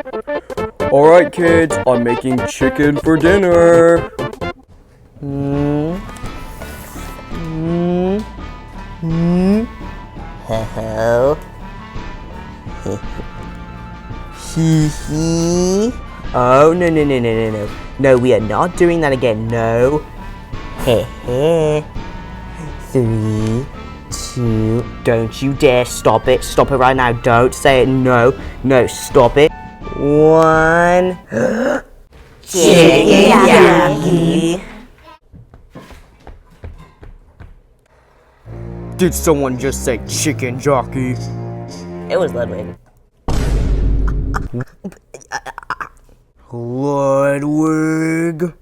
Alright kids, I'm making chicken for dinner. Hello. Hee hee. Oh, no. No, we are not doing that again. No. Heh heh. 3, 2. Don't you dare stop it. Stop it right now. Don't say it. No. No, stop it. 1. Chicken Jockey. Did someone just say chicken jockey? It was Ludwig. Ludwig.